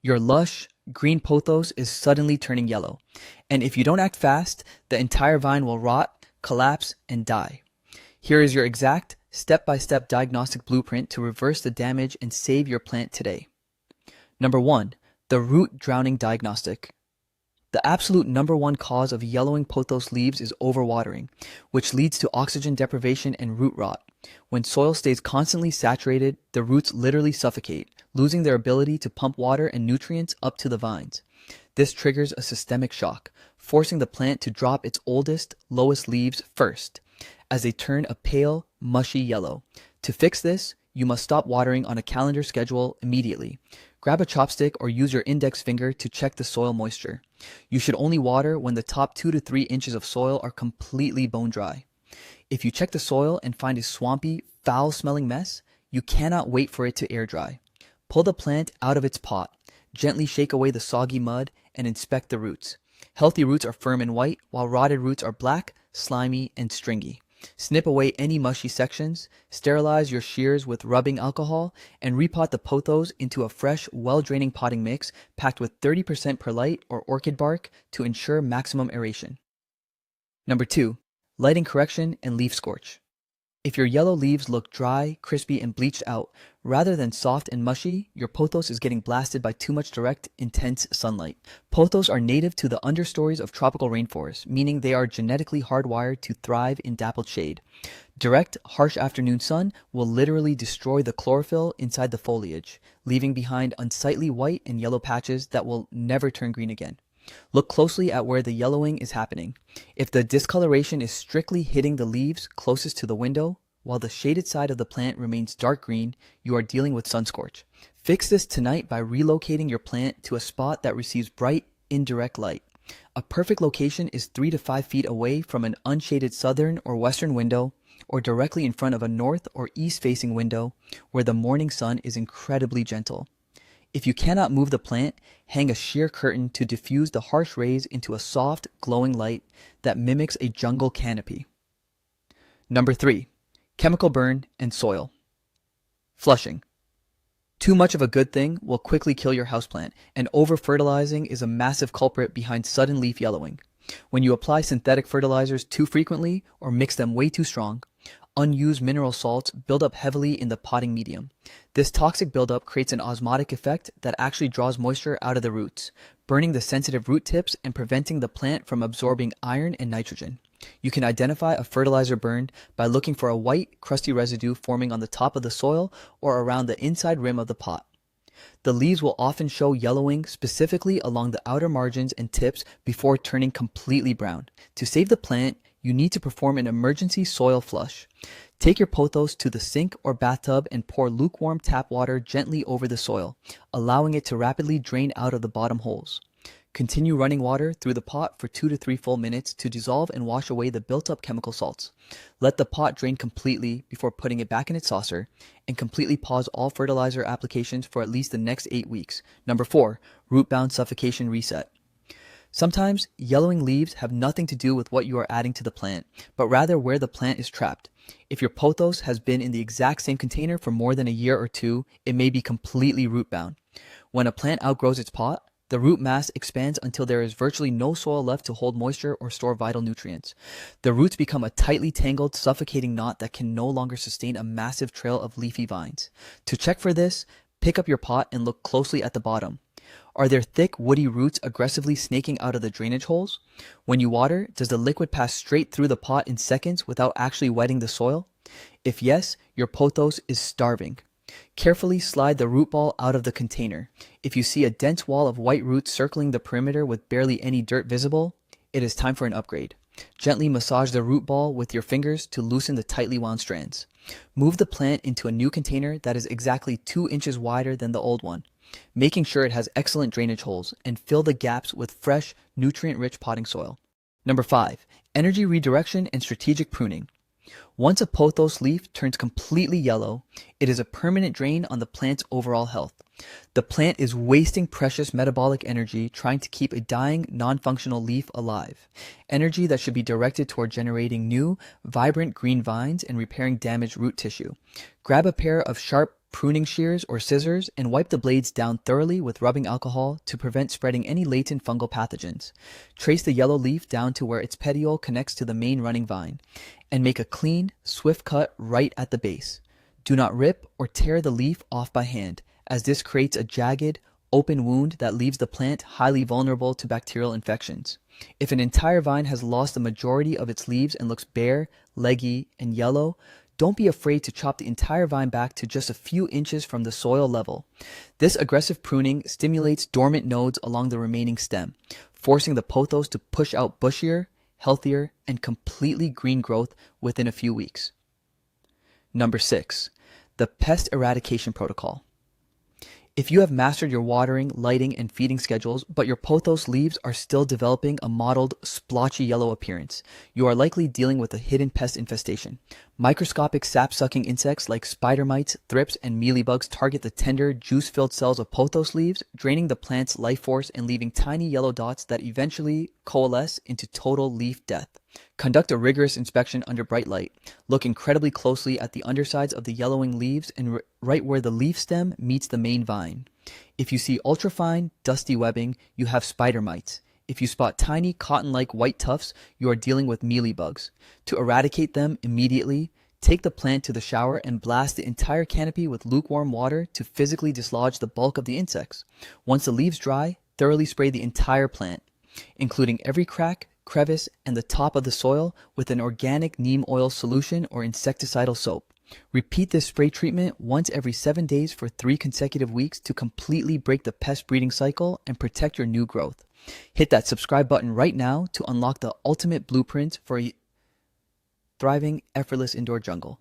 Your lush, green pothos is suddenly turning yellow, and if you don't act fast, the entire vine will rot, collapse, and die. Here is your exact, step-by-step diagnostic blueprint to reverse the damage and save your plant today. Number 1. The root drowning diagnostic. The absolute number one cause of yellowing pothos leaves is overwatering, which leads to oxygen deprivation and root rot. When soil stays constantly saturated, the roots literally suffocate, losing their ability to pump water and nutrients up to the vines. This triggers a systemic shock, forcing the plant to drop its oldest, lowest leaves first, as they turn a pale, mushy yellow. To fix this, you must stop watering on a calendar schedule immediately. Grab a chopstick or use your index finger to check the soil moisture. You should only water when the top 2 to 3 inches of soil are completely bone dry. If you check the soil and find a swampy, foul-smelling mess, you cannot wait for it to air dry. Pull the plant out of its pot, gently shake away the soggy mud, and inspect the roots. Healthy roots are firm and white, while rotted roots are black, slimy, and stringy. Snip away any mushy sections, sterilize your shears with rubbing alcohol, and repot the pothos into a fresh, well-draining potting mix packed with 30% perlite or orchid bark to ensure maximum aeration. Number 2. Lighting correction and leaf scorch. If your yellow leaves look dry, crispy, and bleached out, rather than soft and mushy, your pothos is getting blasted by too much direct, intense sunlight. Pothos are native to the understories of tropical rainforests, meaning they are genetically hardwired to thrive in dappled shade. Direct, harsh afternoon sun will literally destroy the chlorophyll inside the foliage, leaving behind unsightly white and yellow patches that will never turn green again. Look closely at where the yellowing is happening. If the discoloration is strictly hitting the leaves closest to the window, while the shaded side of the plant remains dark green, you are dealing with sun scorch. Fix this tonight by relocating your plant to a spot that receives bright, indirect light. A perfect location is 3 to 5 feet away from an unshaded southern or western window, or directly in front of a north or east-facing window where the morning sun is incredibly gentle. If you cannot move the plant, hang a sheer curtain to diffuse the harsh rays into a soft, glowing light that mimics a jungle canopy. Number 3. Chemical burn and soil. Flushing. Too much of a good thing will quickly kill your houseplant, and over-fertilizing is a massive culprit behind sudden leaf yellowing. When you apply synthetic fertilizers too frequently or mix them way too strong, unused mineral salts build up heavily in the potting medium. This toxic buildup creates an osmotic effect that actually draws moisture out of the roots, burning the sensitive root tips and preventing the plant from absorbing iron and nitrogen. You can identify a fertilizer burn by looking for a white, crusty residue forming on the top of the soil or around the inside rim of the pot. The leaves will often show yellowing specifically along the outer margins and tips before turning completely brown. To save the plant, you need to perform an emergency soil flush. Take your pothos to the sink or bathtub and pour lukewarm tap water gently over the soil, allowing it to rapidly drain out of the bottom holes. Continue running water through the pot for 2 to 3 full minutes to dissolve and wash away the built-up chemical salts. Let the pot drain completely before putting it back in its saucer, and completely pause all fertilizer applications for at least the next 8 weeks. Number 4. Root-bound suffocation reset. Sometimes, yellowing leaves have nothing to do with what you are adding to the plant, but rather where the plant is trapped. If your pothos has been in the exact same container for more than a year or two, it may be completely root-bound. When a plant outgrows its pot, the root mass expands until there is virtually no soil left to hold moisture or store vital nutrients. The roots become a tightly tangled, suffocating knot that can no longer sustain a massive trail of leafy vines. To check for this, pick up your pot and look closely at the bottom. Are there thick, woody roots aggressively snaking out of the drainage holes? When you water, does the liquid pass straight through the pot in seconds without actually wetting the soil? If yes, your pothos is starving. Carefully slide the root ball out of the container. If you see a dense wall of white roots circling the perimeter with barely any dirt visible, it is time for an upgrade. Gently massage the root ball with your fingers to loosen the tightly wound strands. Move the plant into a new container that is exactly 2 inches wider than the old one, making sure it has excellent drainage holes, and fill the gaps with fresh, nutrient-rich potting soil. Number 5. Energy redirection and strategic pruning. Once a pothos leaf turns completely yellow, it is a permanent drain on the plant's overall health. The plant is wasting precious metabolic energy trying to keep a dying, non-functional leaf alive. Energy that should be directed toward generating new, vibrant green vines and repairing damaged root tissue. Grab a pair of sharp, pruning shears or scissors, and wipe the blades down thoroughly with rubbing alcohol to prevent spreading any latent fungal pathogens. Trace the yellow leaf down to where its petiole connects to the main running vine, and make a clean, swift cut right at the base. Do not rip or tear the leaf off by hand, as this creates a jagged, open wound that leaves the plant highly vulnerable to bacterial infections. If an entire vine has lost the majority of its leaves and looks bare, leggy, and yellow, don't be afraid to chop the entire vine back to just a few inches from the soil level. This aggressive pruning stimulates dormant nodes along the remaining stem, forcing the pothos to push out bushier, healthier, and completely green growth within a few weeks. Number 6. The Pest Eradication Protocol. If you have mastered your watering, lighting, and feeding schedules, but your pothos leaves are still developing a mottled, splotchy yellow appearance, you are likely dealing with a hidden pest infestation. Microscopic sap-sucking insects like spider mites, thrips, and mealybugs target the tender, juice-filled cells of pothos leaves, draining the plant's life force and leaving tiny yellow dots that eventually coalesce into total leaf death. Conduct a rigorous inspection under bright light. Look incredibly closely at the undersides of the yellowing leaves and right where the leaf stem meets the main vine. If you see ultrafine, dusty webbing, you have spider mites. If you spot tiny cotton-like white tufts, you are dealing with mealybugs. To eradicate them immediately, take the plant to the shower and blast the entire canopy with lukewarm water to physically dislodge the bulk of the insects. Once the leaves dry, thoroughly spray the entire plant, including every crack, crevice, and the top of the soil with an organic neem oil solution or insecticidal soap. Repeat this spray treatment once every 7 days for 3 consecutive weeks to completely break the pest breeding cycle and protect your new growth. Hit that subscribe button right now to unlock the ultimate blueprint for a thriving, effortless indoor jungle.